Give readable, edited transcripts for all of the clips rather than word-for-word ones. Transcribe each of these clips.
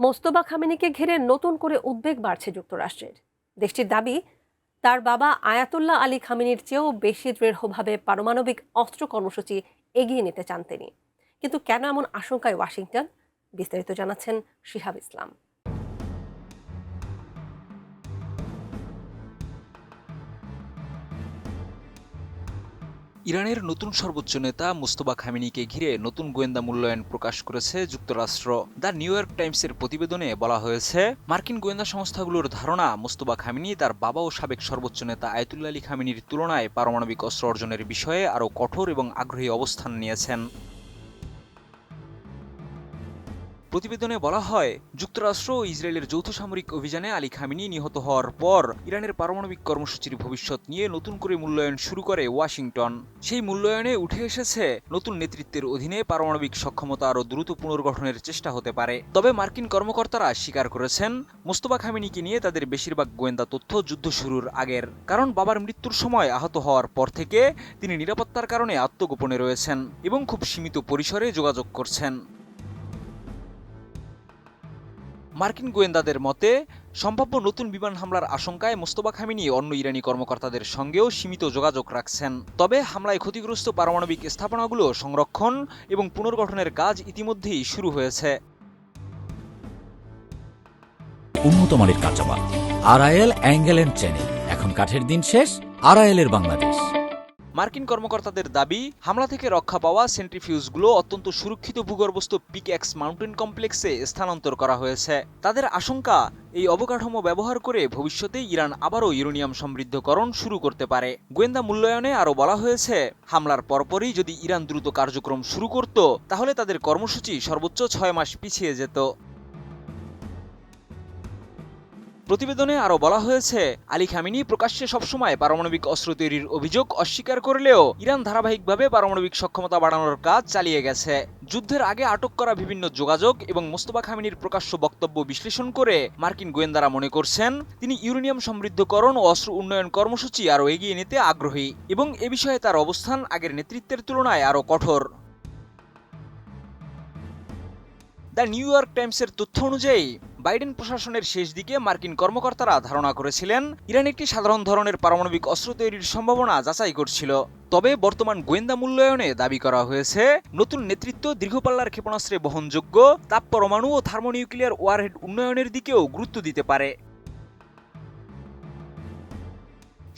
মোস্তফা খামেনিকে ঘিরে নতুন করে উদ্বেগ বাড়ছে যুক্তরাষ্ট্রের। দেশটির দাবি, তার বাবা আয়াতুল্লাহ আলী খামেনির চেয়েও বেশি দৃঢ়ভাবে পারমাণবিক অস্ত্র কর্মসূচি এগিয়ে নিতে চান তিনি। কিন্তু কেন এমন আশঙ্কায় ওয়াশিংটন? বিস্তারিত জানাচ্ছেন শিহাব ইসলাম। ইরানের নতুন সর্বোচ্চ নেতা মোস্তফা খামেনিকে ঘিরে নতুন গোয়েন্দা মূল্যায়ন প্রকাশ করেছে যুক্তরাষ্ট্র। দ্য নিউ ইয়র্ক টাইমসের প্রতিবেদনে বলা হয়েছে, মার্কিন গোয়েন্দা সংস্থাগুলোর ধারণা মোস্তফা খামেনি তার বাবা ও সাবেক সর্বোচ্চ নেতা আয়াতুল্লাহ আলী খামেনির তুলনায় পারমাণবিক অস্ত্র অর্জনের বিষয়ে আরও কঠোর এবং আগ্রহী অবস্থান নিয়েছেন। প্রতিবেদনে বলা হয়, যুক্তরাষ্ট্র ও ইসরায়েলের যৌথ সামরিক অভিযানে আলী খামেনি নিহত হওয়ার পর ইরানের পারমাণবিক কর্মসূচির ভবিষ্যৎ নিয়ে নতুন করে মূল্যায়ন শুরু করে ওয়াশিংটন। সেই মূল্যায়নে উঠে এসেছে, নতুন নেতৃত্বের অধীনে পারমাণবিক সক্ষমতা আরও দ্রুত পুনর্গঠনের চেষ্টা হতে পারে। তবে মার্কিন কর্মকর্তারা স্বীকার করেছেন, মোস্তফা খামেনিকে নিয়ে তাদের বেশিরভাগ গোয়েন্দা তথ্য যুদ্ধ শুরুর আগের। কারণ বাবার মৃত্যুর সময় আহত হওয়ার পর থেকে তিনি নিরাপত্তার কারণে আত্মগোপনে রয়েছেন এবং খুব সীমিত পরিসরে যোগাযোগ করছেন। মার্কিন গোয়েন্দাদের মতে, সম্ভাব্য নতুন বিমান হামলার আশঙ্কায় মোস্তফা খামেনি অন্য ইরানি কর্মকর্তাদের সঙ্গেও সীমিত যোগাযোগ রাখছেন। তবে হামলায় ক্ষতিগ্রস্ত পারমাণবিক স্থাপনাগুলো সংরক্ষণ এবং পুনর্গঠনের কাজ ইতিমধ্যেই শুরু হয়েছে। উন্নত মানের কাঁচামাল, আরআইএল অ্যাঙ্গেল এন্ড চ্যানেল। এখন কাঠের দিন শেষ, আরআইএল এর বাংলাদেশ। মার্কিন কর্মকর্তাদের দাবি, হামলা থেকে রক্ষা পাওয়া সেন্ট্রিফিউজগুলো অত্যন্ত সুরক্ষিত ভূগর্ভস্থ পিকএক্স মাউন্টেন কমপ্লেক্সে স্থানান্তর করা হয়েছে। তাদের আশঙ্কা, এই অবকাঠামো ব্যবহার করে ভবিষ্যতে ইরান আবারও ইউরেনিয়াম সমৃদ্ধকরণ শুরু করতে পারে। গোয়েন্দা মূল্যায়নে আরও বলা হয়েছে, হামলার পরপরই যদি ইরান দ্রুত কার্যক্রম শুরু করত, তাহলে তাদের কর্মসূচি সর্বোচ্চ 6 মাস পিছিয়ে যেত। প্রতিবেদনে আরও বলা হয়েছে, আলী খামেনি প্রকাশ্যে সবসময় পারমাণবিক অস্ত্র তৈরির অভিযোগ অস্বীকার করলেও ইরান ধারাবাহিকভাবে পারমাণবিক সক্ষমতা বাড়ানোর কাজ চালিয়ে গেছে। যুদ্ধের আগে আটক করা বিভিন্ন যোগাযোগ এবং মোস্তফা খামেনির প্রকাশ্য বক্তব্য বিশ্লেষণ করে মার্কিন গোয়েন্দারা মনে করছেন, তিনি ইউরেনিয়াম সমৃদ্ধকরণ ও অস্ত্র উন্নয়ন কর্মসূচি আরও এগিয়ে নিতে আগ্রহী এবং এ বিষয়ে তার অবস্থান আগের নেতৃত্বের তুলনায় আরও কঠোর। দ্য নিউ ইয়র্ক টাইমসের তথ্য অনুযায়ী, বাইডেন প্রশাসনের শেষ দিকে মার্কিন কর্মকর্তারা ধারণা করেছিলেন, ইরান একটি সাধারণ ধরনের পারমাণবিক অস্ত্র তৈরির সম্ভাবনা যাচাই করছিল। তবে বর্তমান গোয়েন্দা মূল্যায়নে দাবি করা হয়েছে, নতুন নেতৃত্ব দীর্ঘপাল্লার ক্ষেপণাস্ত্রে বহনযোগ্য তাপ পরমাণু ও থার্মোনিউক্লিয়ার ওয়ারহেড উন্নয়নের দিকেও গুরুত্ব দিতে পারে।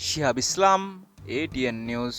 শিহাব ইসলাম, এটিএন নিউজ।